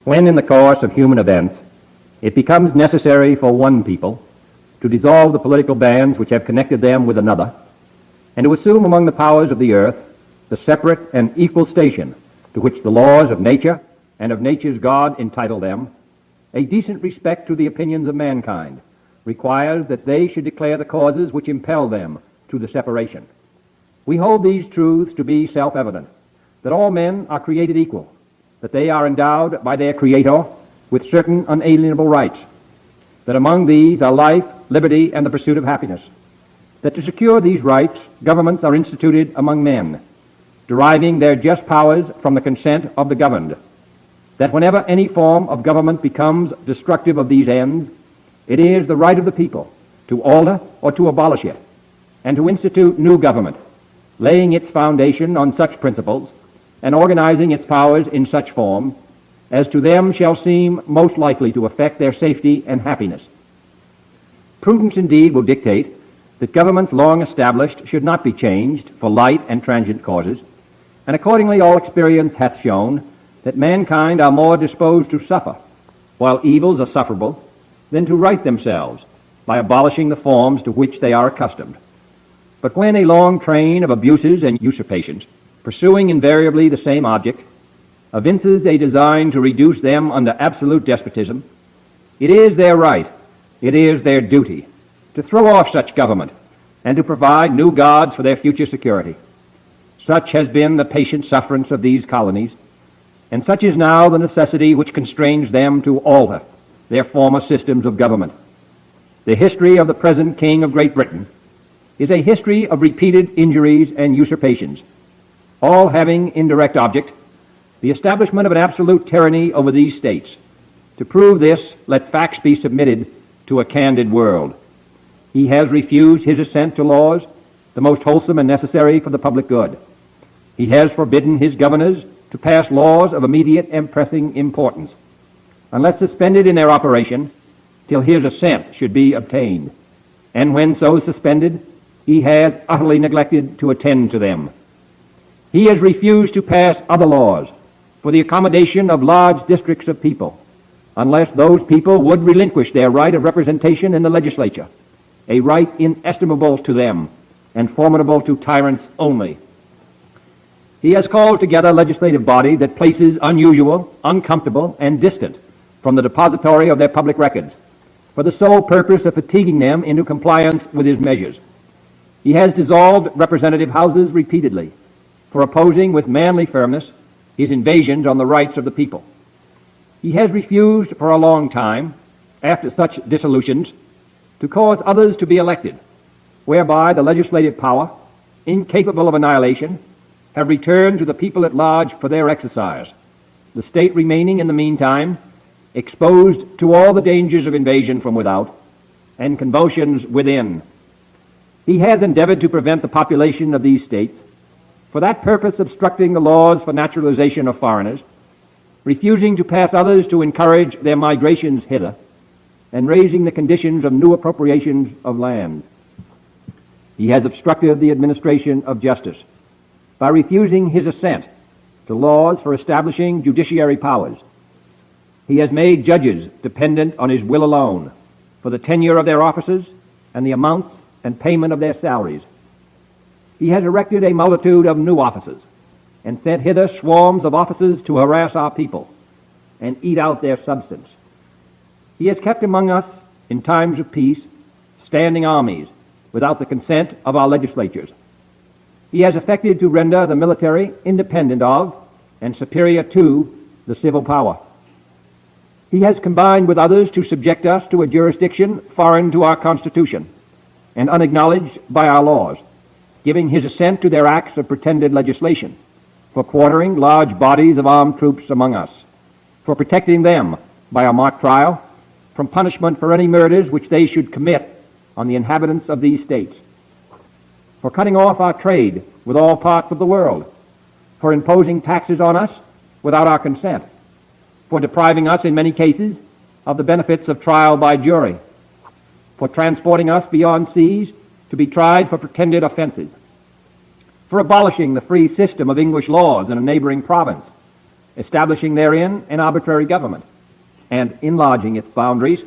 When in the course of human events it becomes necessary for one people to dissolve the political bands which have connected them with another, and to assume among the powers of the earth the separate and equal station to which the laws of nature and of nature's God entitle them, a decent respect to the opinions of mankind requires that they should declare the causes which impel them to the separation. We hold these truths to be self-evident, that all men are created equal, that they are endowed by their Creator with certain unalienable rights, that among these are life, liberty, and the pursuit of happiness, that to secure these rights, governments are instituted among men, deriving their just powers from the consent of the governed, that whenever any form of government becomes destructive of these ends, it is the right of the people to alter or to abolish it, and to institute new government, laying its foundation on such principles and organizing its powers in such form as to them shall seem most likely to affect their safety and happiness. Prudence indeed will dictate that governments long established should not be changed for light and transient causes, and accordingly all experience hath shown that mankind are more disposed to suffer, while evils are sufferable, than to right themselves by abolishing the forms to which they are accustomed. But when a long train of abuses and usurpations, pursuing invariably the same object, evinces a design to reduce them under absolute despotism, it is their right, it is their duty, to throw off such government and to provide new gods for their future security. Such has been the patient sufferance of these colonies, and such is now the necessity which constrains them to alter their former systems of government. The history of the present King of Great Britain is a history of repeated injuries and usurpations, all having indirect object the establishment of an absolute tyranny over these states. To prove this, let facts be submitted to a candid world. He has refused his assent to laws, the most wholesome and necessary for the public good. He has forbidden his governors to pass laws of immediate and pressing importance, unless suspended in their operation till his assent should be obtained. And when so suspended, he has utterly neglected to attend to them. He has refused to pass other laws for the accommodation of large districts of people, unless those people would relinquish their right of representation in the legislature, a right inestimable to them and formidable to tyrants only. He has called together a legislative body that places unusual, uncomfortable, and distant from the depository of their public records, for the sole purpose of fatiguing them into compliance with his measures. He has dissolved representative houses repeatedly for opposing with manly firmness his invasions on the rights of the people. He has refused for a long time, after such dissolutions, to cause others to be elected, whereby the legislative power, incapable of annihilation, have returned to the people at large for their exercise, the state remaining in the meantime exposed to all the dangers of invasion from without and convulsions within. He has endeavored to prevent the population of these states, for that purpose obstructing the laws for naturalization of foreigners, refusing to pass others to encourage their migrations hither, and raising the conditions of new appropriations of land. He has obstructed the administration of justice by refusing his assent to laws for establishing judiciary powers. He has made judges dependent on his will alone for the tenure of their offices and the amounts and payment of their salaries. He has erected a multitude of new offices and sent hither swarms of officers to harass our people and eat out their substance. He has kept among us, in times of peace, standing armies without the consent of our legislatures. He has effected to render the military independent of and superior to the civil power. He has combined with others to subject us to a jurisdiction foreign to our Constitution and unacknowledged by our laws, giving his assent to their acts of pretended legislation, for quartering large bodies of armed troops among us, for protecting them by a mock trial from punishment for any murders which they should commit on the inhabitants of these states, for cutting off our trade with all parts of the world, for imposing taxes on us without our consent, for depriving us in many cases of the benefits of trial by jury, for transporting us beyond seas to be tried for pretended offenses, for abolishing the free system of English laws in a neighboring province, establishing therein an arbitrary government, and enlarging its boundaries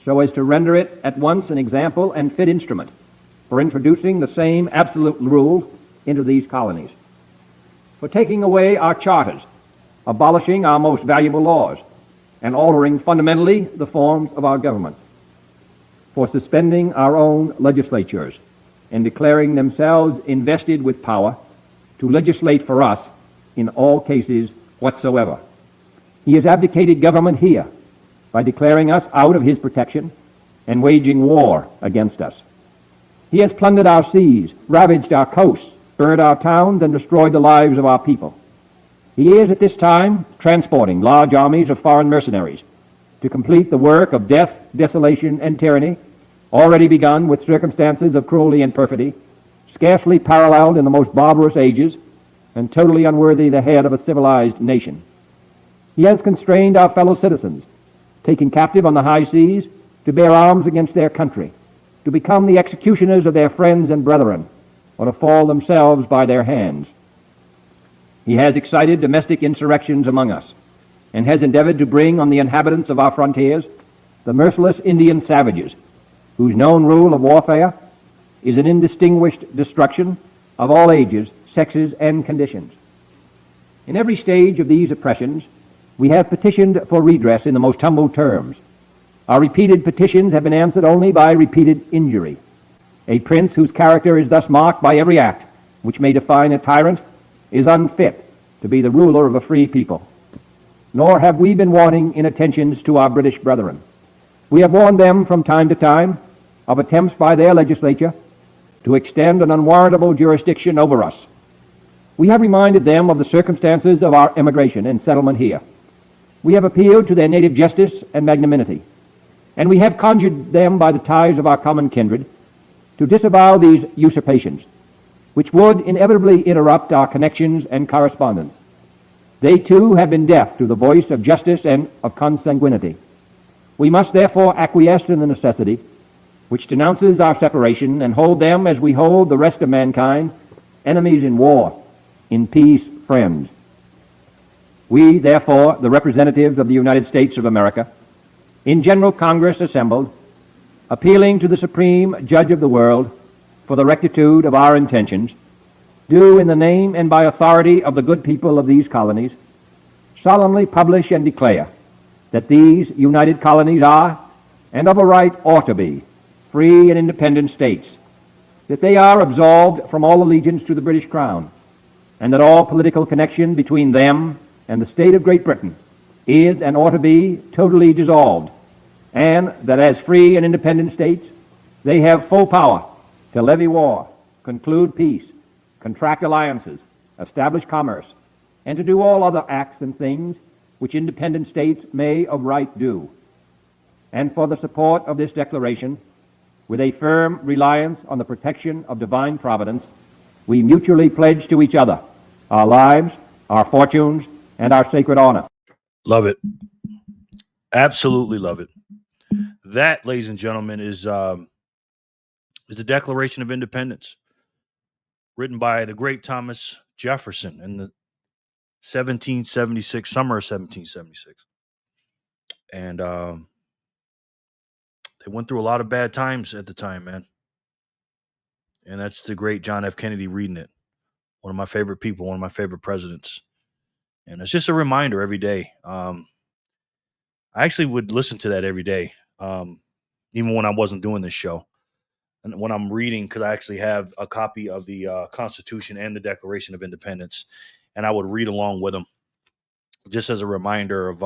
so as to render it at once an example and fit instrument for introducing the same absolute rule into these colonies, for taking away our charters, abolishing our most valuable laws, and altering fundamentally the forms of our government, for suspending our own legislatures and declaring themselves invested with power to legislate for us in all cases whatsoever. He has abdicated government here by declaring us out of his protection and waging war against us. He has plundered our seas, ravaged our coasts, burned our towns, and destroyed the lives of our people. He is at this time transporting large armies of foreign mercenaries to complete the work of death, desolation, and tyranny, already begun with circumstances of cruelty and perfidy, scarcely paralleled in the most barbarous ages, and totally unworthy the head of a civilized nation. He has constrained our fellow citizens, taken captive on the high seas, to bear arms against their country, to become the executioners of their friends and brethren, or to fall themselves by their hands. He has excited domestic insurrections among us, and has endeavored to bring on the inhabitants of our frontiers the merciless Indian savages, whose known rule of warfare is an indistinguished destruction of all ages, sexes, and conditions. In every stage of these oppressions, we have petitioned for redress in the most humble terms. Our repeated petitions have been answered only by repeated injury. A prince whose character is thus marked by every act which may define a tyrant is unfit to be the ruler of a free people. Nor have we been wanting in attentions to our British brethren. We have warned them from time to time of attempts by their legislature to extend an unwarrantable jurisdiction over us. We have reminded them of the circumstances of our emigration and settlement here. We have appealed to their native justice and magnanimity, and we have conjured them by the ties of our common kindred to disavow these usurpations, which would inevitably interrupt our connections and correspondence. They too have been deaf to the voice of justice and of consanguinity. We must therefore acquiesce in the necessity which denounces our separation, and hold them as we hold the rest of mankind, enemies in war, in peace friends. We, therefore, the representatives of the United States of America, in General Congress assembled, appealing to the Supreme Judge of the world for the rectitude of our intentions, do in the name and by authority of the good people of these colonies solemnly publish and declare that these united colonies are, and of a right ought to be, free and independent states, that they are absolved from all allegiance to the British Crown, and that all political connection between them and the state of Great Britain is and ought to be totally dissolved, and that as free and independent states they have full power to levy war, conclude peace, contract alliances, establish commerce, and to do all other acts and things which independent states may of right do. And for the support of this declaration, with a firm reliance on the protection of divine providence, we mutually pledge to each other our lives, our fortunes, and our sacred honor. Love it. Absolutely love it. That, ladies and gentlemen, is the Declaration of Independence, written by the great Thomas Jefferson in the 1776, summer of 1776. And they went through a lot of bad times at the time, man. And that's the great John F. Kennedy reading it. One of my favorite people, one of my favorite presidents. And it's just a reminder every day. I actually would listen to that every day, even when I wasn't doing this show. And when I'm reading, because I actually have a copy of the Constitution and the Declaration of Independence, and I would read along with them, just as a reminder of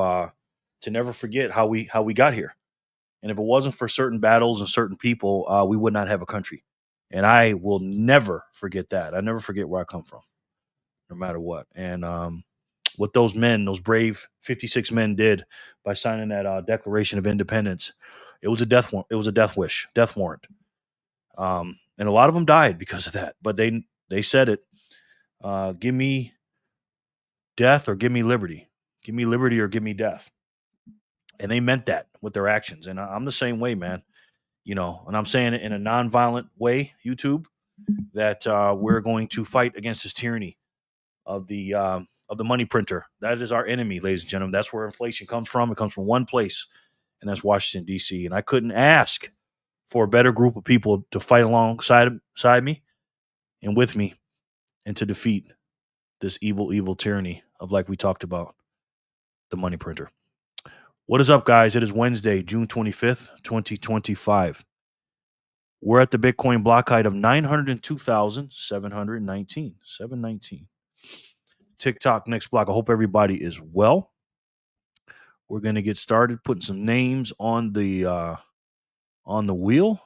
to never forget how we got here. And if it wasn't for certain battles and certain people, we would not have a country. And I will never forget that. I never forget where I come from, no matter what. And what those men, those brave 56 men, did by signing that Declaration of Independence, it was a death warrant. It was a death wish, death warrant. And a lot of them died because of that. But they said it. Give me death or give me liberty. Give me liberty or give me death. And they meant that with their actions. And I'm the same way, man. You know, and I'm saying it in a nonviolent way, YouTube, that we're going to fight against this tyranny of the of the money printer. That is our enemy, ladies and gentlemen. That's where inflation comes from. It comes from one place, and that's Washington, D.C. And I couldn't ask for a better group of people to fight alongside me and with me and to defeat this evil, evil tyranny of, like we talked about, the money printer. What is up, guys? It is Wednesday, June 25th, 2025. We're at the Bitcoin block height of 902,719. 719. TikTok next block. I hope everybody is well. We're going to get started putting some names on the wheel.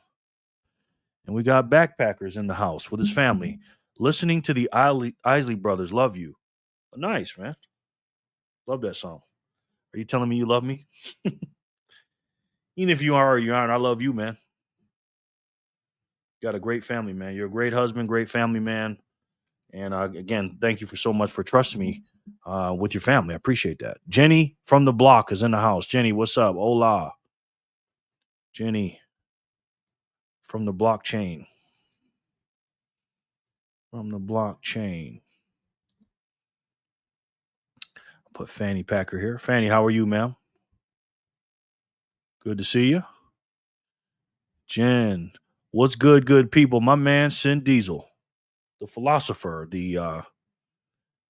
And we got Backpackers in the house with his family listening to the Isley Brothers. Love you. Nice, man. Love that song. Are you telling me you love me? Even if you are or you aren't, I love you, man. Got a great family, man. You're a great husband, great family man. And again, thank you for so much for trusting me with your family. I appreciate that. Jenny from the block is in the house. Jenny, what's up? Hola. Jenny from the blockchain. From the blockchain. I'll put Fanny Packer here. Fanny, how are you, ma'am? Good to see you. Jen, what's good people? My man, Sin Diesel, the philosopher,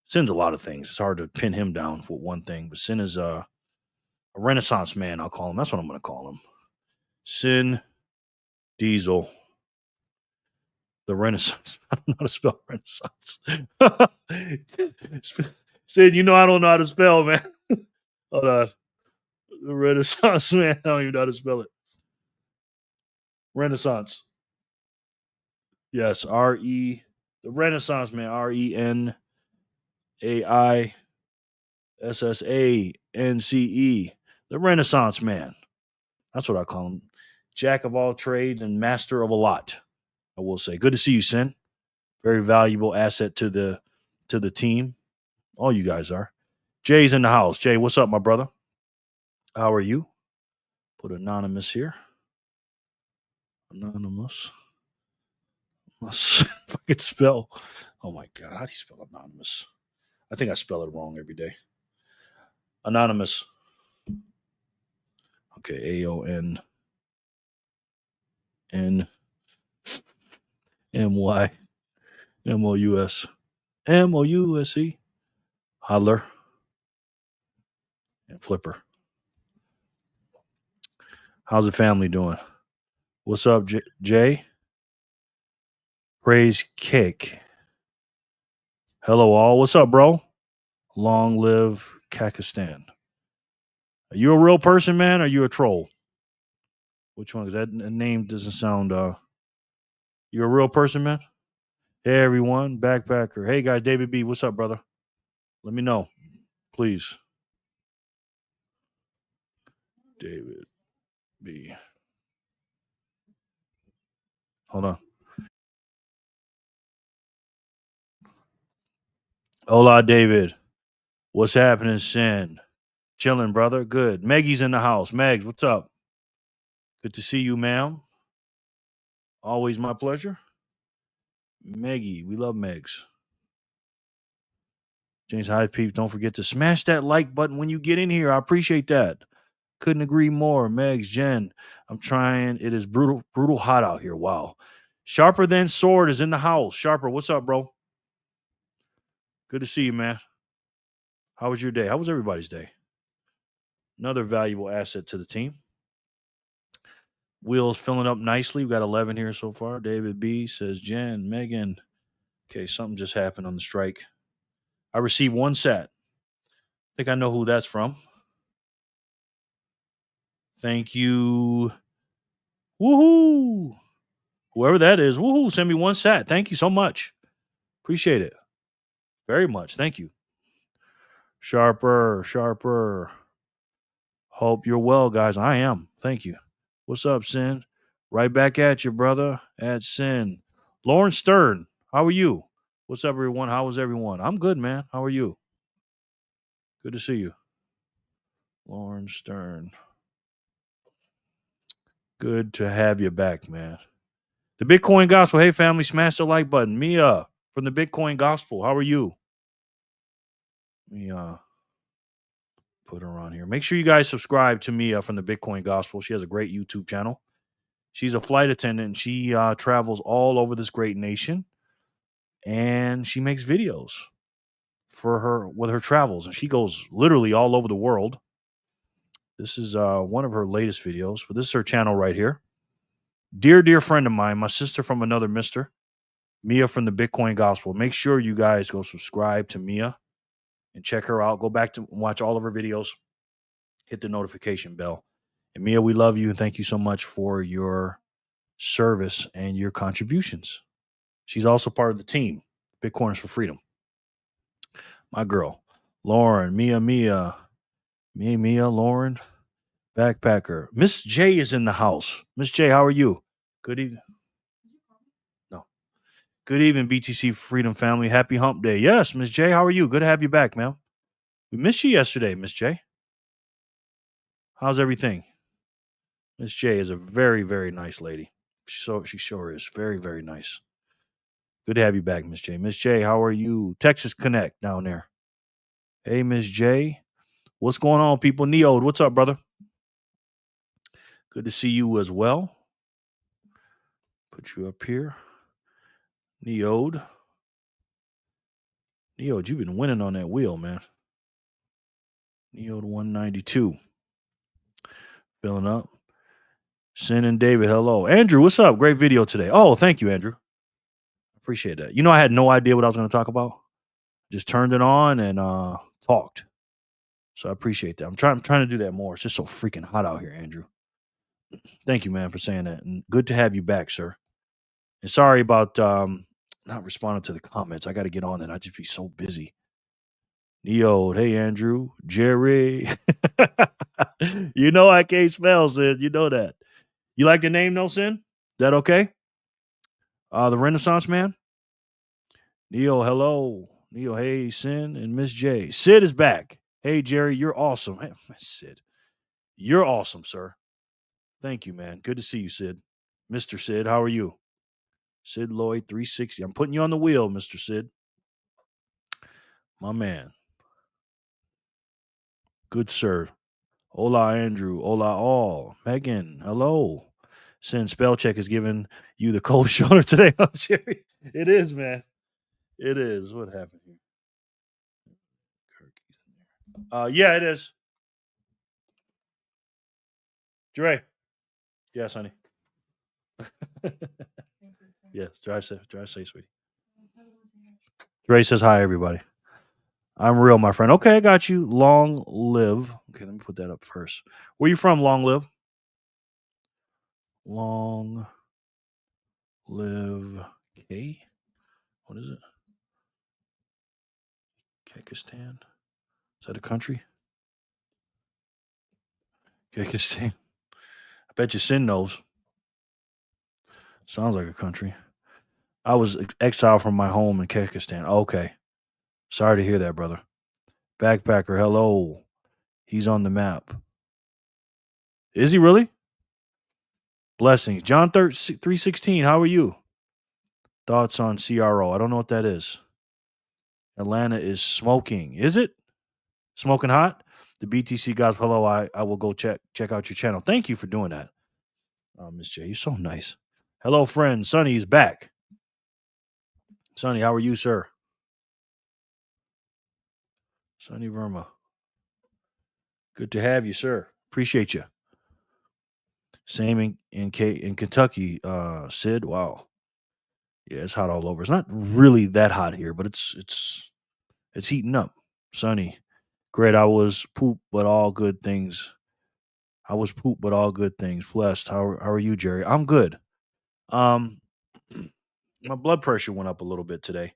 Sin's a lot of things. It's hard to pin him down for one thing, but Sin is a Renaissance man, I'll call him. That's what I'm going to call him. Sin Diesel, the Renaissance. I don't know how to spell Renaissance. Sin, you know I don't know how to spell, man. Hold on. The Renaissance man. I don't even know how to spell it. Renaissance. Yes, the Renaissance man. RENAISSANCE. The Renaissance man. That's what I call him. Jack of all trades and master of a lot, I will say. Good to see you, Sin. Very valuable asset to the team. All you guys are. Jay's in the house. Jay, what's up, my brother? How are you? Put anonymous here. Anonymous. If I could spell. Oh my God, how do you spell anonymous? I think I spell it wrong every day. Anonymous. Okay, AONNMYMOUS. MOUSE. Hodler. And Flipper. How's the family doing? What's up, Jay? Praise Cake. Hello, all. What's up, bro? Long live Kakistan. Are you a real person, man? Or are you a troll? Which one? Because that name doesn't sound. You're a real person, man? Hey, everyone. Backpacker. Hey, guys. David B. What's up, brother? Let me know, please. David B. Hold on. Hola, David. What's happening, Sin? Chilling, brother. Good. Maggie's in the house. Megs, what's up? Good to see you, ma'am. Always my pleasure. Maggie, we love Megs. James Hyde Peep, don't forget to smash that like button when you get in here. I appreciate that. Couldn't agree more. Megs, Jen, I'm trying. It is brutal hot out here. Wow. Sharper Than Sword is in the house. Sharper, what's up, bro? Good to see you, man. How was your day? How was everybody's day? Another valuable asset to the team. Wheels filling up nicely. We got 11 here so far. David B says, Jen, Megan. Okay, something just happened on the strike. I received one sat. I think I know who that's from. Thank you. Woohoo. Whoever that is, woohoo, send me one sat. Thank you so much. Appreciate it. Very much. Thank you. Sharper. Hope you're well, guys. I am. Thank you. What's up, Sin? Right back at you, brother. At Sin. Lauren Stern, how are you? What's up, everyone? How is everyone? I'm good, man. How are you? Good to see you. Lauren Stern. Good to have you back, man. The Bitcoin Gospel. Hey, family, smash the like button. Mia from the Bitcoin Gospel. How are you? Let me put her on here. Make sure you guys subscribe to Mia from the Bitcoin Gospel. She has a great YouTube channel. She's a flight attendant. And she travels all over this great nation, and she makes videos for her with her travels, and she goes literally all over the world. This is one of her latest videos, but this is her channel right here. Dear friend of mine, my sister from another mister, Mia from the Bitcoin Gospel. Make sure you guys go subscribe to Mia and check her out. Go back to watch all of her videos. Hit the notification bell. And Mia, we love you and thank you so much for your service and your contributions. She's also part of the team, Bitcoiners for Freedom. My girl, Lauren, Mia, Lauren, Backpacker. Miss J is in the house. Miss J, how are you? Good evening. No. Good evening, BTC Freedom family. Happy hump day. Yes, Miss J, how are you? Good to have you back, ma'am. We missed you yesterday, Miss J. How's everything? Miss J is a very, very nice lady. She sure is. Very, very nice. Good to have you back, Miss J. Miss J, how are you? Texas Connect down there. Hey, Miss J. What's going on, people? Neode, what's up, brother? Good to see you as well. Put you up here. Neode, you've been winning on that wheel, man. Neode 192. Filling up. Sin and David, hello. Andrew, what's up? Great video today. Oh, thank you, Andrew. Appreciate that. You know, I had no idea what I was going to talk about. Just turned it on and talked. So I appreciate that. I'm trying to do that more. It's just so freaking hot out here, Andrew. Thank you, man, for saying that. And good to have you back, sir. And sorry about not responding to the comments. I got to get on it. I just be so busy. Neo, hey, Andrew. Jerry. You know I can't spell, Sin. You know that. You like the name, No Sin? Is that okay? The Renaissance Man? Neo, hello. Neo, hey, Sin and Miss J. Sid is back. Hey, Jerry, you're awesome. Hey, Sid, you're awesome, sir. Thank you, man. Good to see you, Sid. Mr. Sid, how are you? Sid Lloyd 360. I'm putting you on the wheel, Mr. Sid. My man. Good sir. Hola, Andrew. Hola, all. Megan, hello. Sin spell check is giving you the cold shoulder today, huh, Jerry? It is, man. It is. What happened here? Yeah, it is. Dre. Yes, honey. Yes, drive safe, sweetie. Dre says hi, everybody. I'm real, my friend. Okay, I got you. Long live. Okay, let me put that up first. Where you from, Long live? Long live K? What is it? Kyrgyzstan? Is that a country? Kyrgyzstan. I bet you Sin knows. Sounds like a country. I was exiled from my home in Kyrgyzstan. Okay. Sorry to hear that, brother. Backpacker, hello. He's on the map. Is he really? Blessings. John 3:16, how are you? Thoughts on CRO? I don't know what that is. Atlanta is smoking. Is it? Smoking hot? The BTC guys, hello. I will go check out your channel. Thank you for doing that. Miss J, you're so nice. Hello, friend. Sonny is back. Sonny, how are you, sir? Sonny Verma. Good to have you, sir. Appreciate you. Same in Kentucky, Sid. Wow. Yeah, it's hot all over. It's not really that hot here, but it's heating up. Sunny. Great. I was poop, but all good things. Blessed. How are you, Jerry? I'm good. My blood pressure went up a little bit today.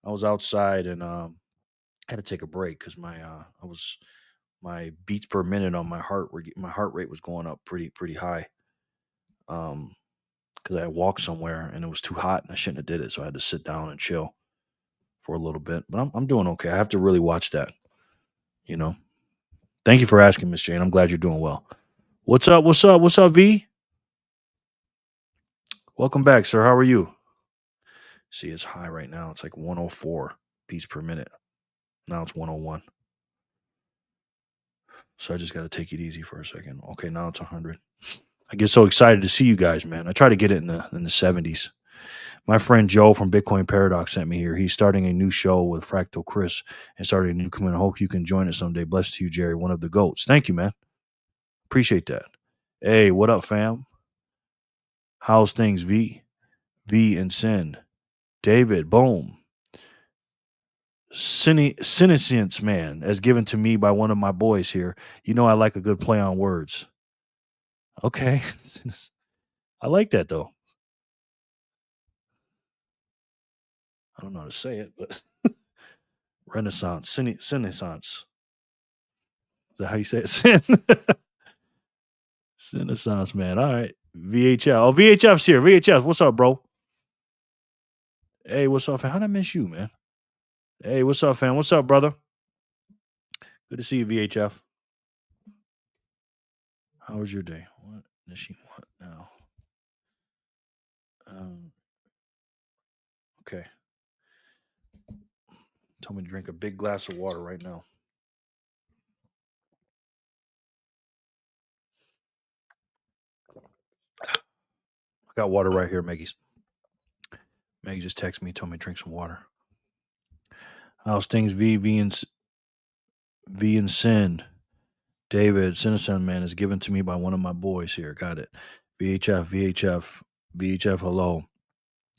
I was outside and had to take a break because my beats per minute on my heart rate was going up pretty high. Because I walked somewhere and it was too hot and I shouldn't have did it, so I had to sit down and chill for a little bit. But I'm doing okay. I have to really watch that. You know. Thank you for asking, Miss Jane. I'm glad you're doing well. What's up? V? Welcome back, sir. How are you? See, it's high right now. It's like 104 beats per minute. Now it's 101. So I just got to take it easy for a second. Okay, now it's 100. I get so excited to see you guys, man. I try to get it in the 70s. My friend Joe from Bitcoin Paradox sent me here. He's starting a new show with Fractal Chris and starting a new community. I hope you can join it someday. Blessed to you, Jerry, one of the GOATs. Thank you, man. Appreciate that. Hey, what up, fam? How's things, V? V and Sin. David, boom. Senescence, man, as given to me by one of my boys here. You know I like a good play on words. Okay. I like that, though. I don't know how to say it, but Renaissance, Senescence. Is that how you say it? Sin. Renaissance, man. All right. VHL. Oh, VHF's here. VHF, what's up, bro? Hey, what's up, fam? How'd I miss you, man? Hey, what's up, fam? What's up, brother? Good to see you, VHF. How was your day? What does she want now? Okay. Tell me to drink a big glass of water right now. I got water right here, Maggie's. Maggie just texted me, told me to drink some water. How's things, V and Sin? David, Citizen, man, is given to me by one of my boys here. Got it. VHF, hello.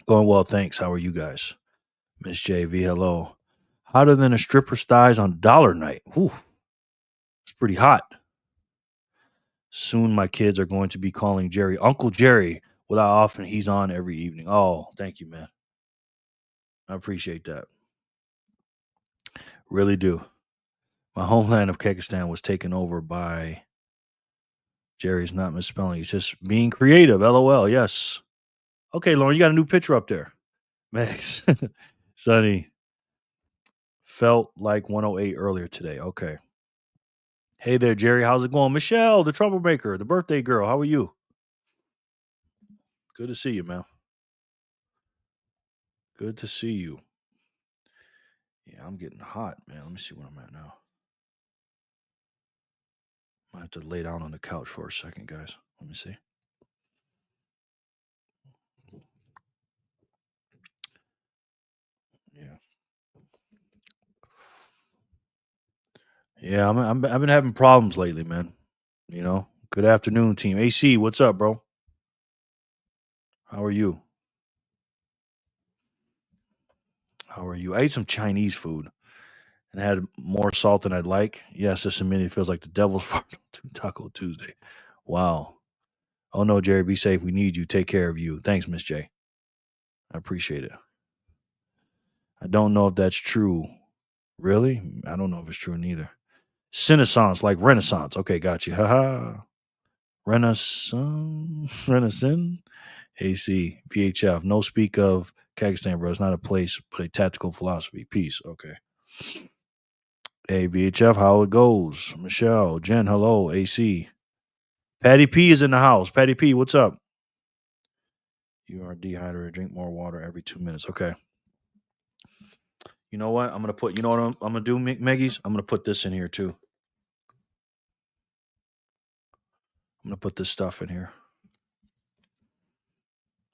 Going well, thanks. How are you guys? Miss JV, hello. Hotter than a stripper's thighs on dollar night. Whew. It's pretty hot. Soon my kids are going to be calling Jerry Uncle Jerry with how often he's on every evening. Oh, thank you, man. I appreciate that. Really do. My homeland of Kyrgyzstan was taken over by Jerry's not misspelling. He's just being creative. LOL. Yes. Okay, Lauren, you got a new picture up there. Max. Sonny. Felt like 108 earlier today. Okay. Hey there, Jerry. How's it going? Michelle, the troublemaker, the birthday girl. How are you? Good to see you, man. Good to see you. Yeah, I'm getting hot, man. Let me see where I'm at now. I have to lay down on the couch for a second, guys. Let me see. Yeah. Yeah, I've been having problems lately, man. You know. Good afternoon, team. AC, what's up, bro? How are you? How are you? I ate some Chinese food and had more salt than I'd like. Yes, this minute feels like the devil's fart on Taco Tuesday. Wow. Oh no, Jerry, be safe. We need you. Take care of you. Thanks, Miss J. I appreciate it. I don't know if that's true. Really? I don't know if it's true neither. Renaissance, like Renaissance. Okay, got you. Haha. Renaissance. AC, VHF. No speak of Kyrgyzstan, bro. It's not a place, but a tactical philosophy. Peace. Okay. Hey, VHF, how it goes? Michelle, Jen, hello. AC. Patty P is in the house. Patty P, what's up? You are dehydrated. Drink more water every 2 minutes. Okay. You know what? I'm gonna put. You know what I'm gonna do, Meggies? I'm gonna put this in here too. I'm gonna put this stuff in here.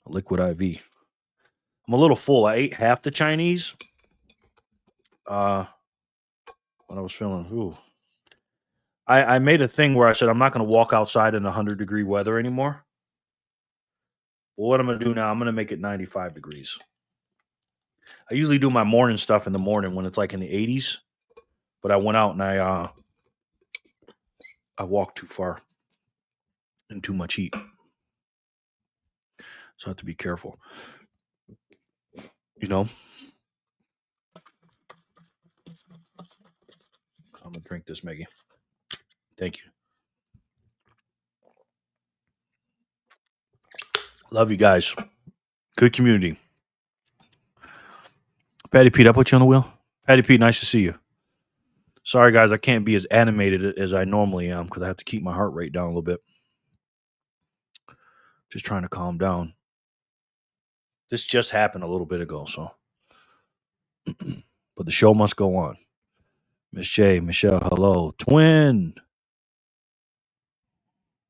Liquid IV. I'm a little full. I ate half the Chinese. When I was feeling, ooh. I made a thing where I said I'm not gonna walk outside in 100-degree weather anymore. Well, what I'm gonna do now? I'm gonna make it 95 degrees. I usually do my morning stuff in the morning when it's like in the 80s, but I went out and I walked too far in too much heat, so I have to be careful. You know. I'm gonna drink this, Maggie. Thank you. Love you guys. Good community. Patty Pete, I put you on the wheel. Patty Pete, nice to see you. Sorry, guys, I can't be as animated as I normally am because I have to keep my heart rate down a little bit. Just trying to calm down. This just happened a little bit ago, so. But the show must go on. Miss J, Michelle, hello. Twin.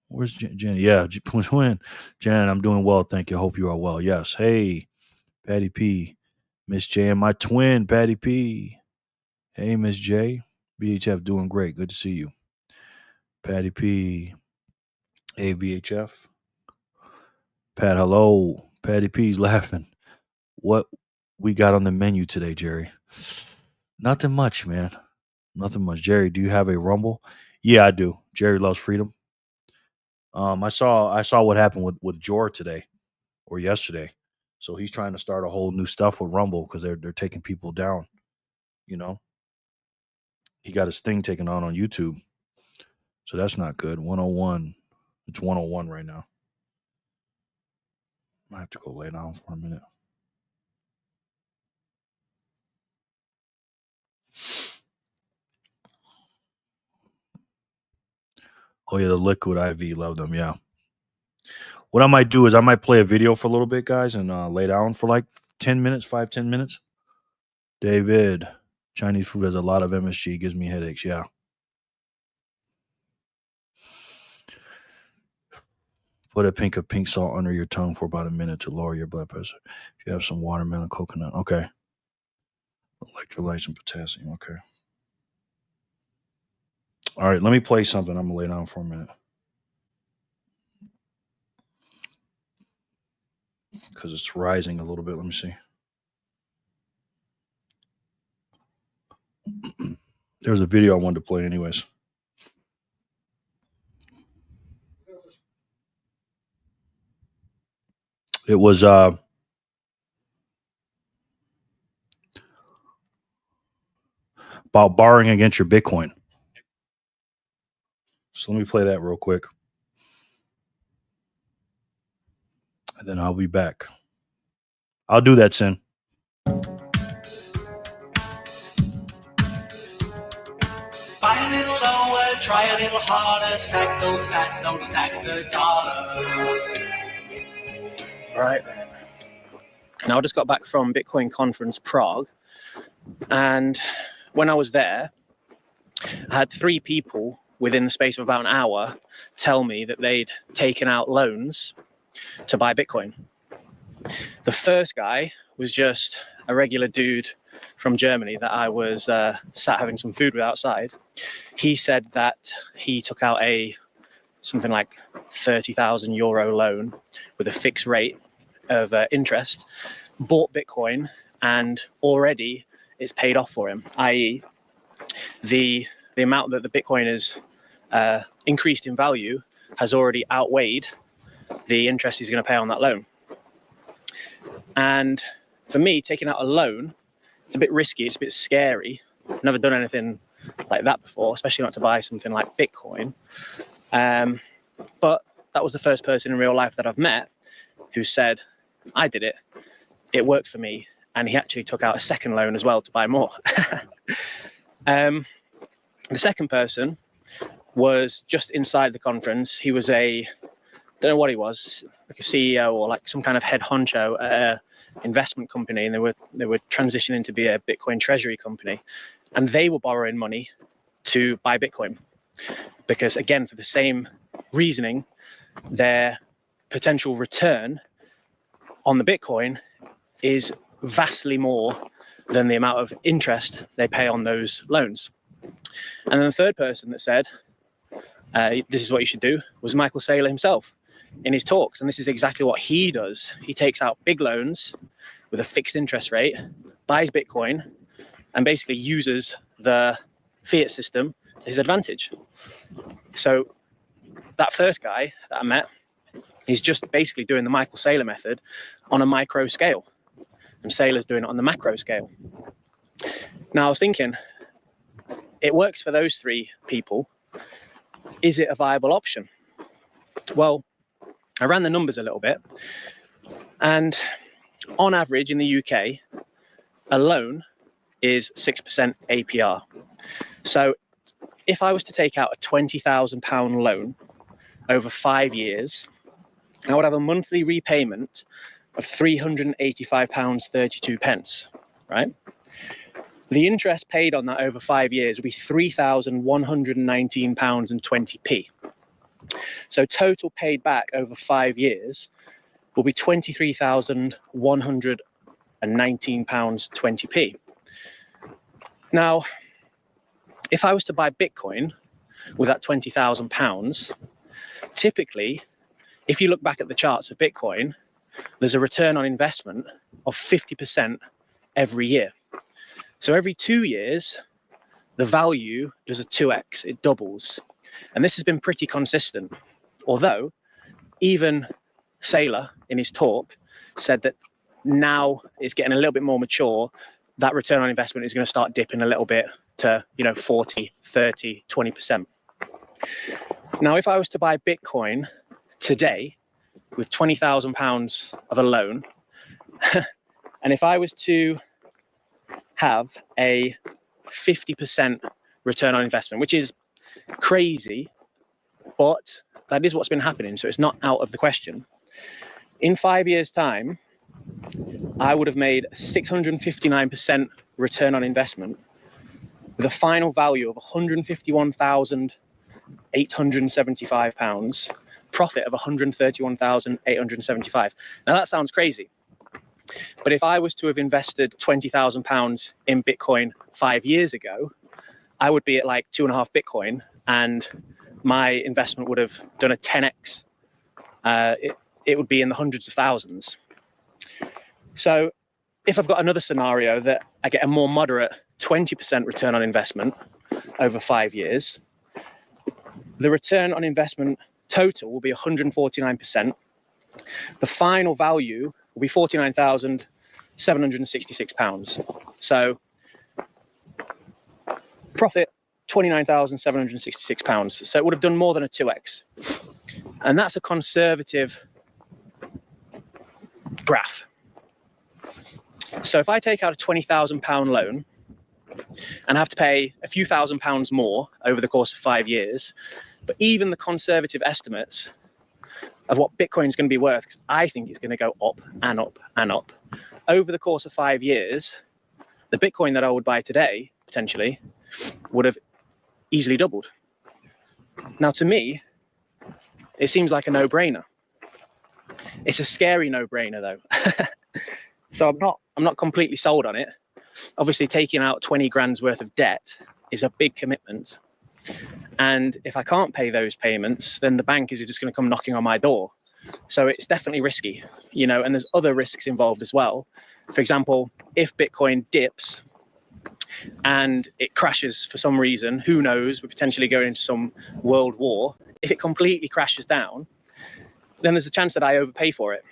Where's Jen? Yeah, Twin. Jen, I'm doing well. Thank you. Hope you are well. Yes. Hey, Patty P. Miss J and my twin, Patty P. Hey, Miss J. VHF doing great. Good to see you. Patty P. Hey, VHF. Pat, hello. Patty P's laughing. What we got on the menu today, Jerry? Nothing much, man. Nothing much. Jerry, do you have a Rumble? Yeah, I do. Jerry loves freedom. I saw what happened with Jor today or yesterday. So he's trying to start a whole new stuff with Rumble because they're taking people down. You know, he got his thing taken on YouTube, so that's not good. 101. It's 101 right now. I have to go lay down for a minute. Oh yeah, the liquid IV, love them. Yeah. What I might do is I might play a video for a little bit, guys, and lay down for like 10 minutes, 5-10 minutes. David, Chinese food has a lot of MSG, gives me headaches. Yeah. Put a pink of pink salt under your tongue for about a minute to lower your blood pressure. If you have some watermelon, coconut, okay. Electrolytes and potassium, okay. All right, let me play something. I'm gonna lay down for a minute because it's rising a little bit. Let me see. There was a video I wanted to play, anyways. It was about borrowing against your Bitcoin. So let me play that real quick, and then I'll be back. I'll do that, Sin. Buy a little lower, try a little harder, stack those sats, don't stack the dollar. Right. Now, I just got back from Bitcoin conference Prague, and when I was there, I had 3 people within the space of about an hour tell me that they'd taken out loans to buy Bitcoin. The first guy was just a regular dude from Germany that I was sat having some food with outside. He said that he took out something like 30,000 euro loan with a fixed rate of interest, bought Bitcoin, and already it's paid off for him, i.e. the amount that the Bitcoin is increased in value has already outweighed the interest he's going to pay on that loan. And for me, taking out a loan, it's a bit risky, it's a bit scary. I've never done anything like that before, especially not to buy something like Bitcoin. But that was the first person in real life that I've met who said, I did it, it worked for me, and he actually took out a second loan as well to buy more. The second person was just inside the conference. He was don't know what he was, like a CEO or like some kind of head honcho at an investment company, and they were transitioning to be a Bitcoin treasury company, and they were borrowing money to buy Bitcoin because, again, for the same reasoning, their potential return on the Bitcoin is vastly more than the amount of interest they pay on those loans. And then the third person that said, this is what you should do, was Michael Saylor himself in his talks. And this is exactly what he does. He takes out big loans with a fixed interest rate, buys Bitcoin, and basically uses the fiat system to his advantage. So that first guy that I met, he's just basically doing the Michael Saylor method on a micro scale, and Saylor's doing it on the macro scale. Now, I was thinking, it works for those 3 people. Is it a viable option? Well, I ran the numbers a little bit, and on average in the UK, a loan is 6% APR. So if I was to take out a £20,000 loan over 5 years, I would have a monthly repayment of £385.32, right? The interest paid on that over 5 years will be £3,119.20p. So total paid back over 5 years will be £23,119.20p. Now, if I was to buy Bitcoin with that £20,000, typically, if you look back at the charts of Bitcoin, there's a return on investment of 50% every year. So every 2 years, the value does a 2x, it doubles. And this has been pretty consistent. Although, even Saylor in his talk said that now it's getting a little bit more mature, that return on investment is going to start dipping a little bit to, 40, 30, 20%. Now, if I was to buy Bitcoin today with £20,000 of a loan, and if I was to have a 50% return on investment, which is crazy, but that is what's been happening, so it's not out of the question. In 5 years' time, I would have made a 659% return on investment with a final value of £151,875, profit of £131,875. Now that sounds crazy, but if I was to have invested £20,000 in Bitcoin 5 years ago, I would be at like 2.5 Bitcoin, and my investment would have done a 10x. It would be in the hundreds of thousands. So if I've got another scenario that I get a more moderate 20% return on investment over 5 years, the return on investment total will be 149%. The final value will be £49,766. So profit, £29,766. So it would have done more than a 2x. And that's a conservative graph. So if I take out a £20,000 loan and have to pay a few £1,000s more over the course of 5 years, but even the conservative estimates of what Bitcoin is going to be worth, because I think it's going to go up and up and up, over the course of 5 years, the Bitcoin that I would buy today, potentially, would have easily doubled. Now, to me, it seems like a no-brainer. It's a scary no-brainer, though. So I'm not completely sold on it. Obviously, taking out 20 grand's worth of debt is a big commitment. And if I can't pay those payments, then the bank is just going to come knocking on my door. So it's definitely risky, and there's other risks involved as well. For example, if Bitcoin dips and it crashes for some reason, who knows, we're potentially going into some world war. If it completely crashes down, then there's a chance that I overpay for it.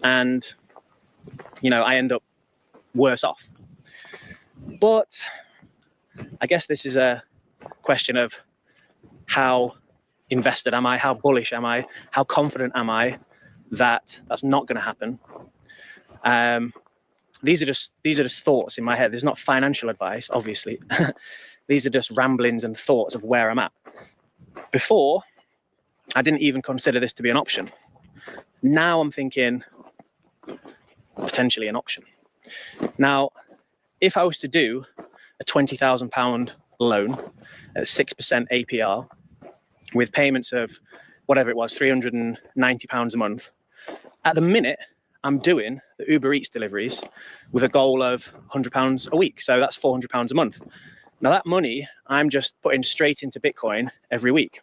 And, I end up worse off. But I guess this is a question of how invested am I, how bullish am I, how confident am I that that's not going to happen. These are just thoughts in my head. There's not financial advice, obviously. These are just ramblings and thoughts of where I'm at. Before, I didn't even consider this to be an option. Now I'm thinking potentially an option. Now, if I was to do a £20,000 loan at 6% APR with payments of whatever it was, £390 a month, at the minute, I'm doing the Uber Eats deliveries with a goal of £100 a week. So that's £400 a month. Now that money, I'm just putting straight into Bitcoin every week.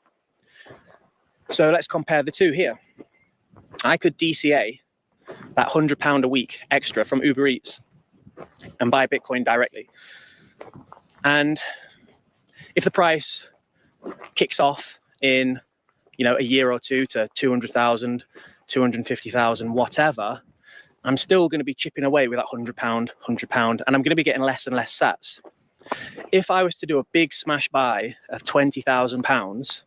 So let's compare the two here. I could DCA that £100 a week extra from Uber Eats and buy Bitcoin directly. And if the price kicks off in, a year or two to 200,000, 250,000, whatever, I'm still going to be chipping away with that £100, and I'm going to be getting less and less sats. If I was to do a big smash buy of £20,000,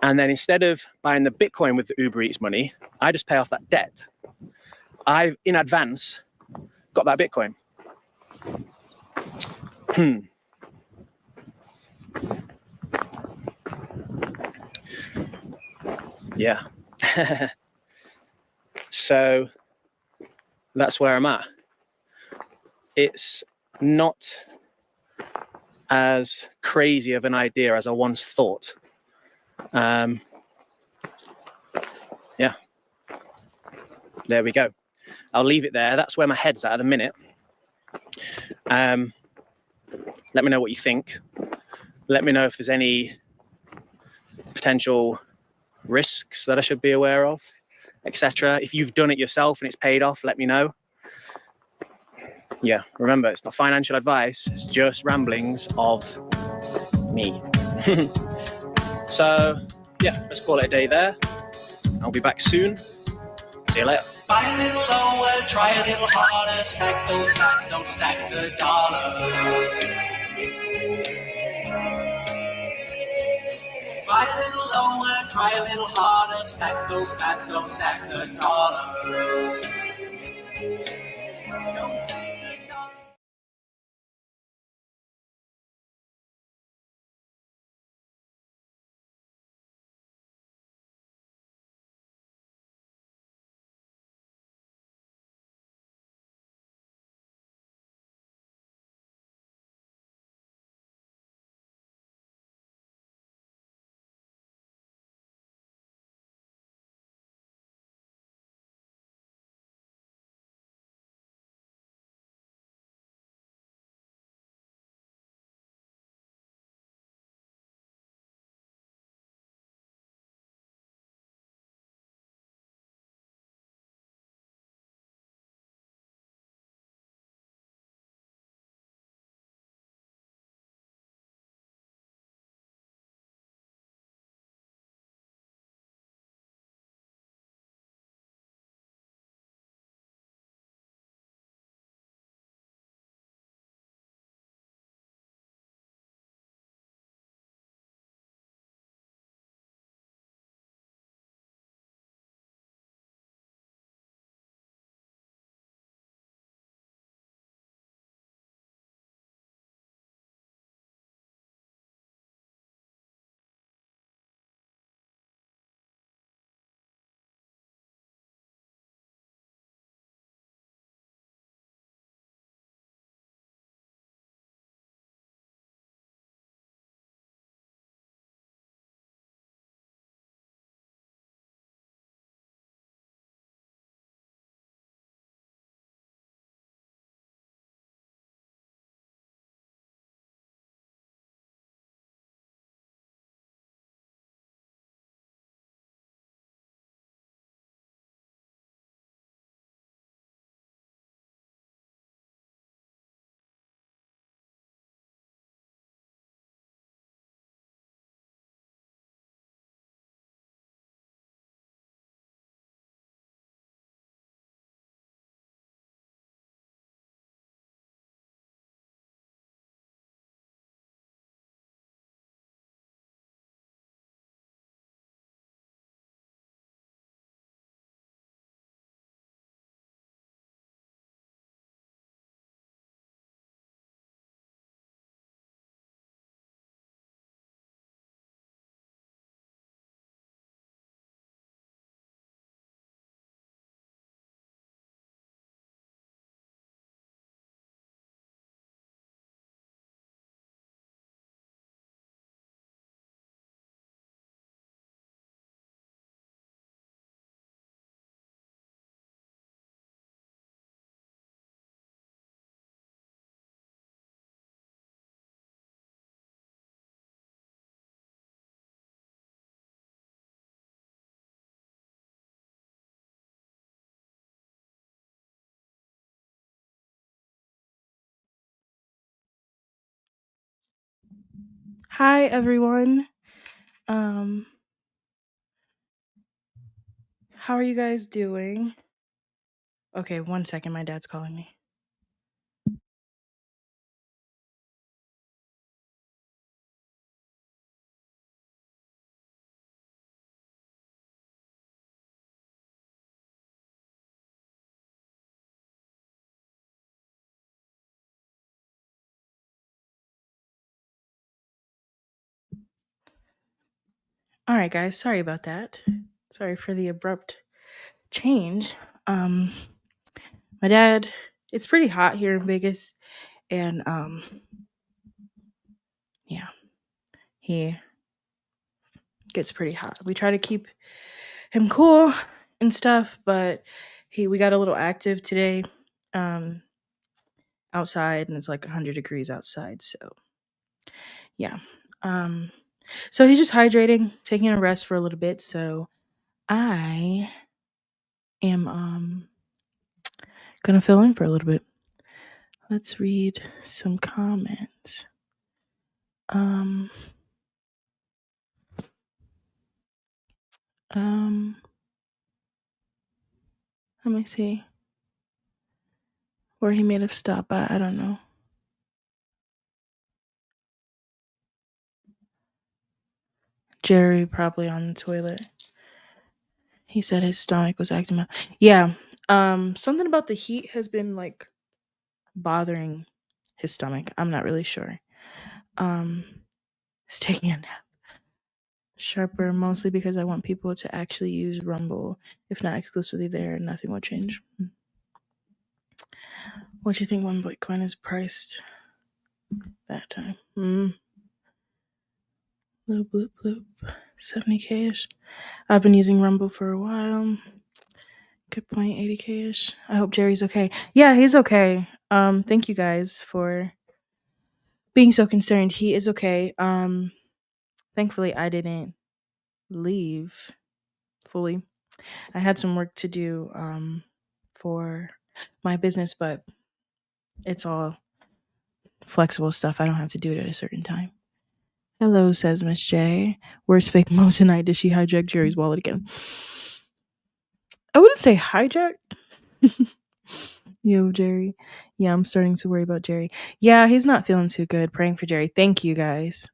and then instead of buying the Bitcoin with the Uber Eats money, I just pay off that debt, I've in advance got that Bitcoin. Yeah. So that's where I'm at. It's not as crazy of an idea as I once thought. Yeah, there we go. I'll leave it there. That's where my head's at the minute. Let me know what you think. Let me know if there's any potential risks that I should be aware of, etc. If you've done it yourself and it's paid off, let me know. Yeah, remember, it's not financial advice, it's just ramblings of me. So, yeah, let's call it a day there. I'll be back soon. See you later. Buy a little lower, try a little harder, stack those sats, don't stack the dollar. Buy a little lower, try a little harder, stack those sats, don't stack the dollar. Don't stack the dollar. Hi, everyone. How are you guys doing? Okay, 1 second. My dad's calling me. All right, guys. Sorry about that. Sorry for the abrupt change. My dad, it's pretty hot here in Vegas, and he gets pretty hot. We try to keep him cool and stuff, but we got a little active today outside, and it's like 100 degrees outside. So yeah. So he's just hydrating, taking a rest for a little bit. So I am gonna fill in for a little bit. Let's read some comments. Let me see where he may have stopped by. I don't know. Jerry probably on the toilet. He said his stomach was acting up. Yeah. Something about the heat has been like bothering his stomach. I'm not really sure. He's taking a nap. Sharper, mostly because I want people to actually use Rumble. If not exclusively there, nothing will change. What do you think one Bitcoin is priced that time? Bloop, bloop, bloop. 70K-ish. I've been using Rumble for a while. Good point, 80K-ish. I hope Jerry's okay. Yeah, he's okay. Thank you guys for being so concerned. He is okay. Thankfully I didn't leave fully. I had some work to do for my business, but it's all flexible stuff. I don't have to do it at a certain time. Hello, says Miss J. Where's Fake Mo tonight? Did she hijack Jerry's wallet again? I wouldn't say hijacked. Yo, Jerry. Yeah, I'm starting to worry about Jerry. Yeah, he's not feeling too good. Praying for Jerry. Thank you guys.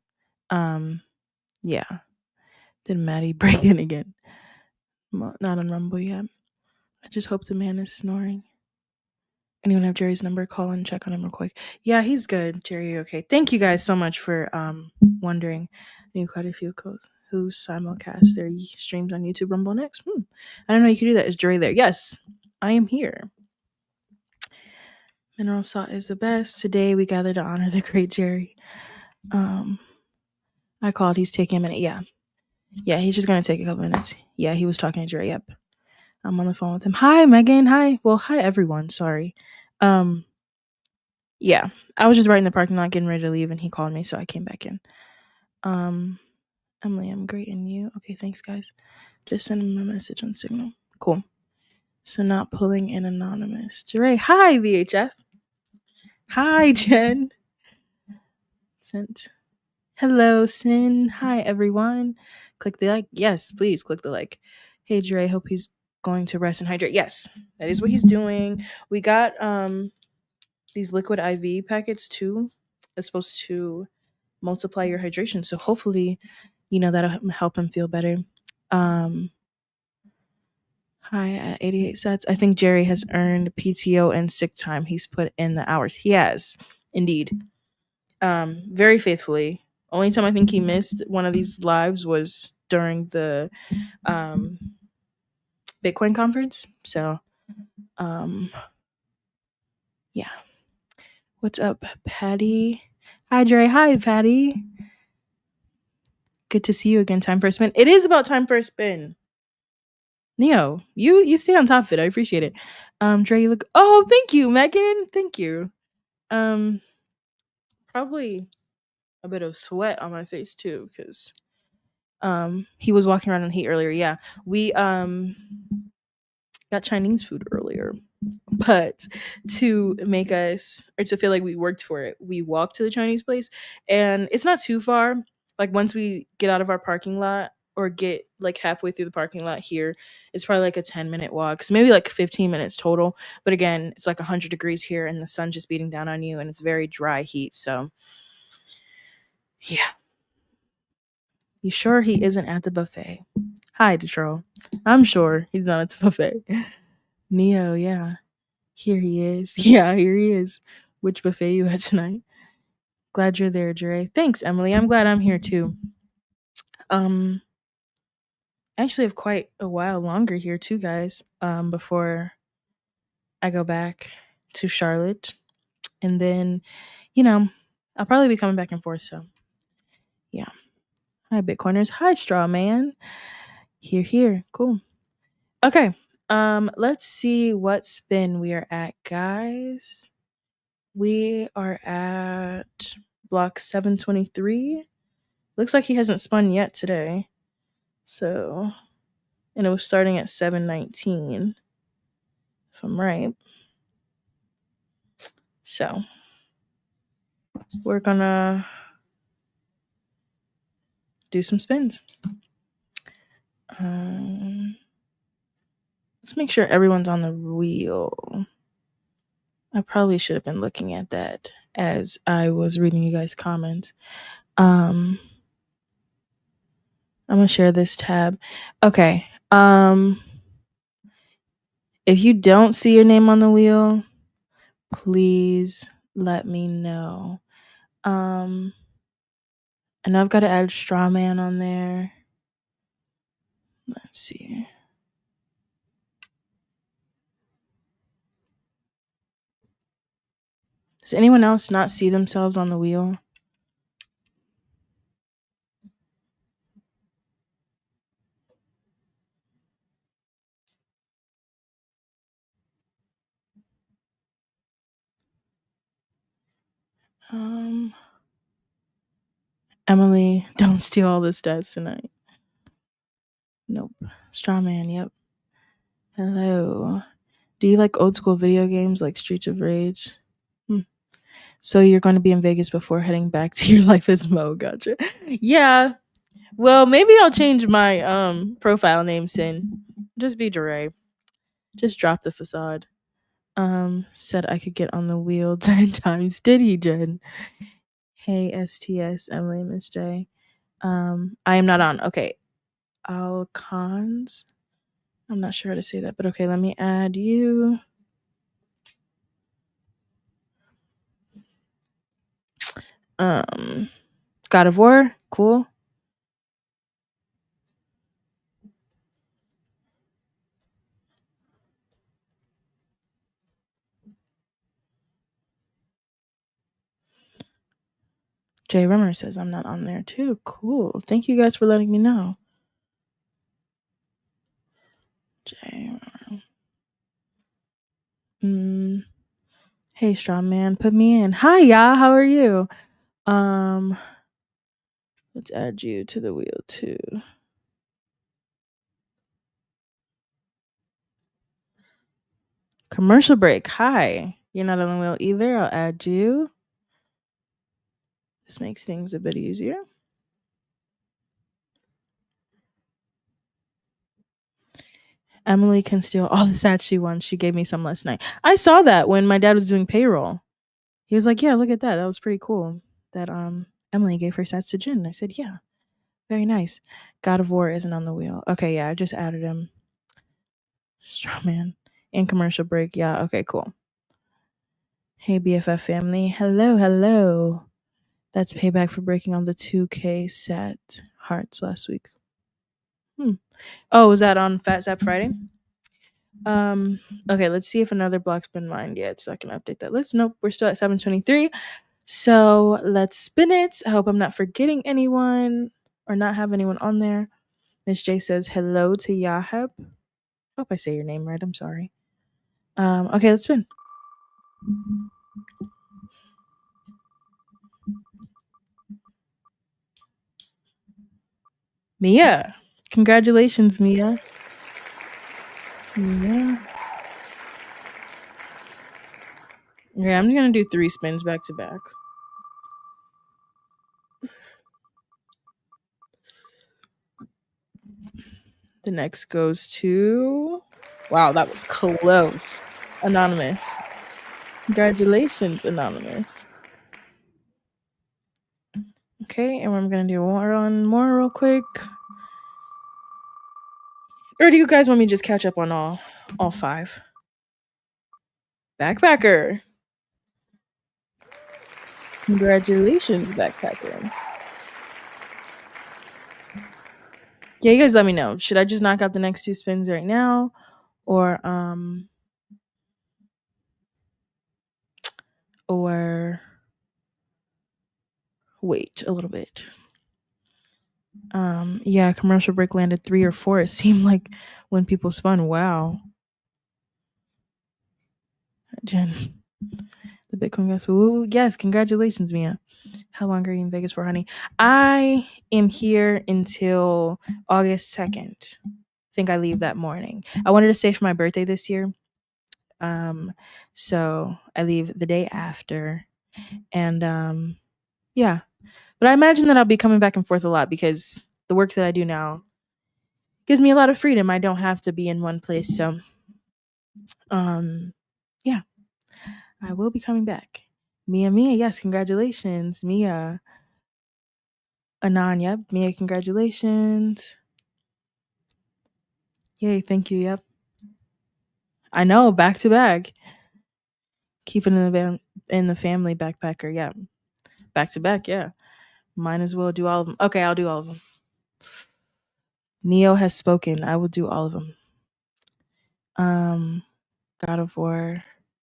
Yeah. Did Maddie break in again? Not on Rumble yet. I just hope the man is snoring. Anyone have Jerry's number? Call and check on him real quick. Yeah, he's good. Jerry, okay. Thank you guys so much for wondering. I knew quite a few who simulcast their streams on YouTube, Rumble next. I don't know you can do that. Is Jerry there? Yes, I am here. Mineral salt is the best. Today we gather to honor the great Jerry. I called. He's taking a minute. Yeah, he's just gonna take a couple minutes. Yeah, he was talking to Jerry. Yep. I'm on the phone with him. Hi, Megan. Hi. Well, hi everyone. Sorry. Yeah, I was just right in the parking lot getting ready to leave, and he called me, so I came back in. Emily, I'm great, and you? Okay, thanks, guys. Just send him a message on Signal. Cool. So not pulling in anonymous. Jerry, hi, VHF. Hi, Jen. Sent. Hello, Sin. Hi, everyone. Click the like. Yes, please click the like. Hey, Jerry, hope he's going to rest and hydrate. Yes, that is what he's doing. We got these liquid IV packets too. It's supposed to multiply your hydration. So hopefully, that'll help him feel better. Hi at 88 sets. I think Jerry has earned PTO and sick time. He's put in the hours. He has, indeed. Very faithfully. Only time I think he missed one of these lives was during the Bitcoin conference. So, yeah. What's up, Patty? Hi, Jerry. Hi, Patty. Good to see you again. Time for a spin. It is about time for a spin. Neo, you stay on top of it. I appreciate it. Dre, you look. Oh, thank you, Megan. Thank you. Probably a bit of sweat on my face too, because he was walking around in the heat earlier. Yeah, we got Chinese food earlier, but to make us or to feel like we worked for it, we walked to the Chinese place, and it's not too far. Like once we get out of our parking lot or get like halfway through the parking lot here, it's probably like a 10-minute walk, so maybe like 15 minutes total. But again, it's like 100 degrees here and the sun's just beating down on you, and it's very dry heat. So yeah. You sure he isn't at the buffet? Hi, Detroit. I'm sure he's not at the buffet. Neo, yeah. Here he is. Yeah, here he is. Which buffet you at tonight? Glad you're there, Dre. Thanks, Emily. I'm glad I'm here too. I actually have quite a while longer here too, guys. Before I go back to Charlotte. And then, I'll probably be coming back and forth, so yeah. Hi, Bitcoiners. Hi, Straw Man. Here. Cool. Okay. Let's see what spin we are at, guys. We are at block 723. Looks like he hasn't spun yet today. So, and it was starting at 719, if I'm right. So, we're gonna do some spins. Let's make sure everyone's on the wheel. I probably should have been looking at that as I was reading you guys' comments. I'm gonna share this tab. Okay. If you don't see your name on the wheel, please let me know. I know I've got to add straw man on there. Let's see. Does anyone else not see themselves on the wheel? Emily, don't steal all the stats tonight. Nope. Straw man, yep. Hello. Do you like old school video games like Streets of Rage? So you're going to be in Vegas before heading back to your life as Mo. Gotcha. Yeah. Well, maybe I'll change my profile name soon. Just be Dre. Just drop the facade. Said I could get on the wheel 10 times. Did he, Jen? Hey, STS, Emily, Miss J. I am not on. Okay. Alcons. I'm not sure how to say that, but okay, let me add you. God of War. Cool. Jay Rimmer says I'm not on there too. Cool. Thank you guys for letting me know. Jay Rimmer. Hey, Straw Man, put me in. Hi, y'all. How are you? Let's add you to the wheel too. Commercial break. Hi. You're not on the wheel either. I'll add you. This makes things a bit easier. Emily can steal all the sats she wants. She gave me some last night. I saw that when my dad was doing payroll. He was like, yeah, look at that. That was pretty cool. That Emily gave her sats to Jen. I said, yeah, very nice. God of War isn't on the wheel. Okay, yeah, I just added him. Strawman. In commercial break. Yeah, okay, cool. Hey, BFF family. Hello. That's payback for breaking on the 2K sat hearts last week. Oh, was that on Fat Zap Friday? Okay, let's see if another block's been mined yet so I can update that list. Nope, we're still at 723. So let's spin it. I hope I'm not forgetting anyone or not have anyone on there. Miss J says hello to Yaheb. Hope I say your name right. I'm sorry. Okay, let's spin. Mia. Congratulations, Mia. Yeah. Okay, I'm just gonna do 3 spins back to back. The next goes to... Wow, that was close. Anonymous. Congratulations, Anonymous. Okay, and I'm gonna do one more real quick. Or do you guys want me to just catch up on all 5? Backpacker. Congratulations, Backpacker. Yeah, you guys let me know. Should I just knock out the next 2 spins right now? Or wait a little bit. Yeah, commercial break landed 3 or 4. It seemed like when people spun. Wow. Jen, the Bitcoin gas. Ooh, yes, congratulations, Mia. How long are you in Vegas for, honey? I am here until August 2nd. I think I leave that morning. I wanted to stay for my birthday this year. So I leave the day after. And yeah. But I imagine that I'll be coming back and forth a lot because the work that I do now gives me a lot of freedom. I don't have to be in one place. So yeah, I will be coming back. Mia, yes, congratulations. Mia. Anan, yep. Mia, congratulations. Yay, thank you, yep. I know, back to back. Keeping in the family backpacker, yeah. Back to back, yeah. Might as well do all of them. Okay, I'll do all of them. Neo has spoken. I will do all of them. God of War.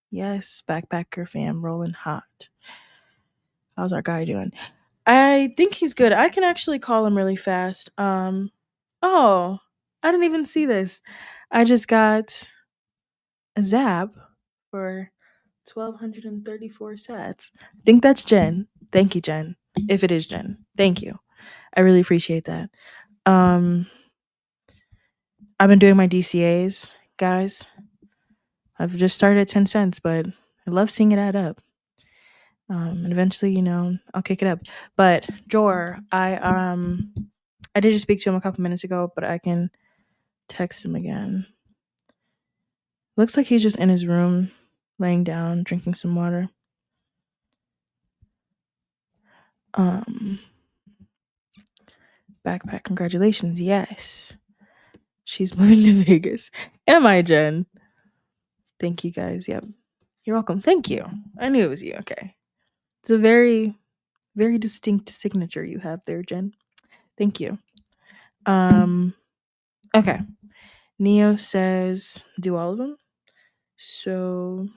Yes, backpacker fam rolling hot. How's our guy doing? I think he's good. I can actually call him really fast. Oh, I didn't even see this. I just got a zap for 1,234 sats. I think that's Jen. Thank you, Jen. If it is Jen. Thank you. I really appreciate that. I've been doing my DCAs, guys. I've just started at 10 cents, but I love seeing it add up. And eventually, I'll kick it up. But Jor, I did just speak to him a couple minutes ago, but I can text him again. Looks like he's just in his room, laying down, drinking some water. Backpack, congratulations. Yes. She's moving to Vegas. Am I, Jen? Thank you, guys. Yep. You're welcome. Thank you. I knew it was you. Okay. It's a very, very distinct signature you have there, Jen. Thank you. Okay. Neo says do all of them. So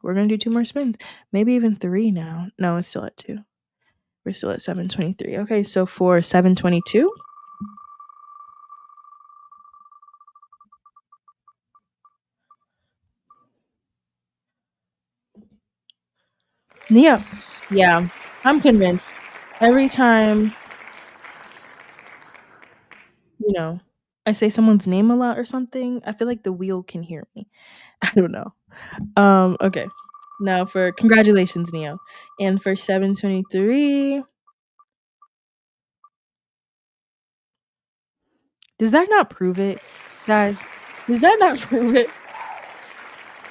we're gonna do 2 more spins. Maybe even 3 now. No, it's still at 2. We're still at 723. Okay, so for 722. Neo. Yeah, I'm convinced. Every time, I say someone's name a lot or something, I feel like the wheel can hear me. I don't know. Okay. Now for congratulations, Neo. And for 723. Does that not prove it? Guys, does that not prove it?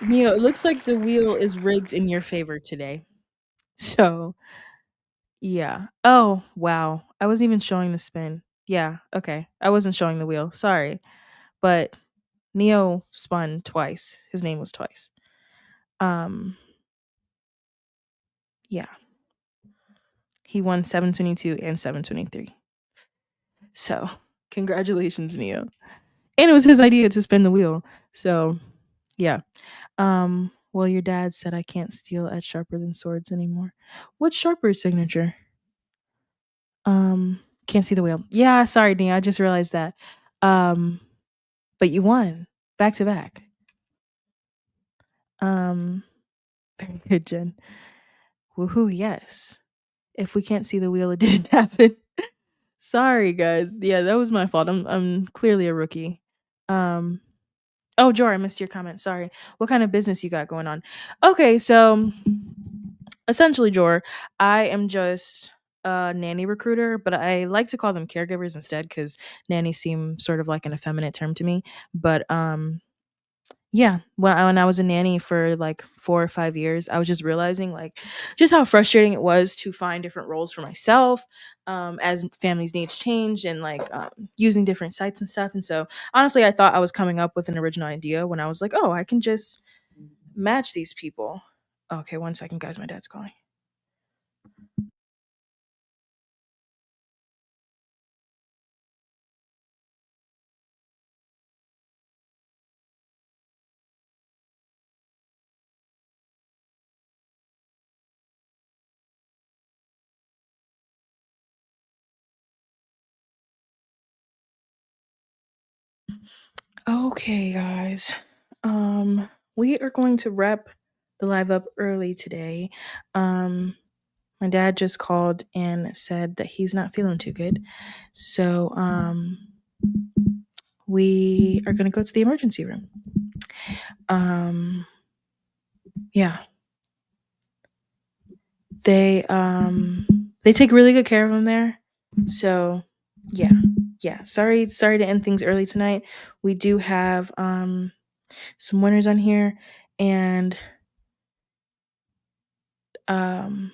Neo, it looks like the wheel is rigged in your favor today. So, yeah. Oh, wow. I wasn't even showing the spin. Yeah, okay. I wasn't showing the wheel. Sorry. But Neo spun twice. His name was twice. Yeah. He won 722 and 723. So, congratulations, Neo. And it was his idea to spin the wheel. So, yeah. Well, your dad said I can't steal at Sharper Than Swords anymore. What's Sharper's signature? Can't see the wheel. Yeah, sorry, Neo. I just realized that. But you won back to back. Very good, Jen. Woohoo, yes. If we can't see the wheel, it didn't happen. Sorry, guys. Yeah, that was my fault. I'm clearly a rookie. Oh, Jor, I missed your comment. Sorry. What kind of business you got going on? Okay, so essentially, Jor, I am just a nanny recruiter, but I like to call them caregivers instead because nanny seem sort of like an effeminate term to me. But yeah, when I was a nanny for like 4 or 5 years, I was just realizing like just how frustrating it was to find different roles for myself as families' needs changed and like using different sites and stuff. And so honestly, I thought I was coming up with an original idea when I was like, oh, I can just match these people. Okay, 1 second, guys. My dad's calling. Okay, guys. We are going to wrap the live up early today. My dad just called and said that he's not feeling too good. So, we are going to go to the emergency room. Yeah. They take really good care of him there. So, yeah. Sorry to end things early tonight. We do have some winners on here, and Neo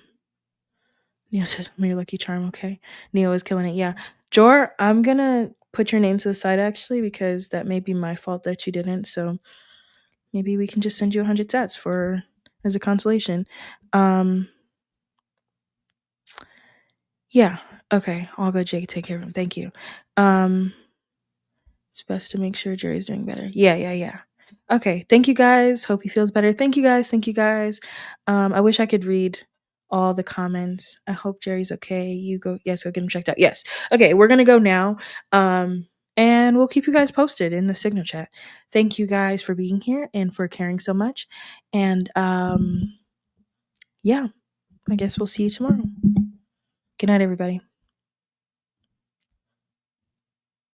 says, "I'm your lucky charm." Okay, Neo is killing it. Yeah, Jor, I'm gonna put your name to the side actually, because that may be my fault that you didn't. So maybe we can just send you 100 sats for as a consolation. Yeah. Okay. I'll go, Jake. Take care of him. Thank you. It's best to make sure Jerry's doing better. Yeah. Okay. Thank you guys. Hope he feels better. Thank you guys. I wish I could read all the comments. I hope Jerry's okay. You go. Yes. Go get him checked out. Yes. Okay. We're going to go now. And we'll keep you guys posted in the Signal chat. Thank you guys for being here and for caring so much. And yeah, I guess we'll see you tomorrow. Good night, everybody.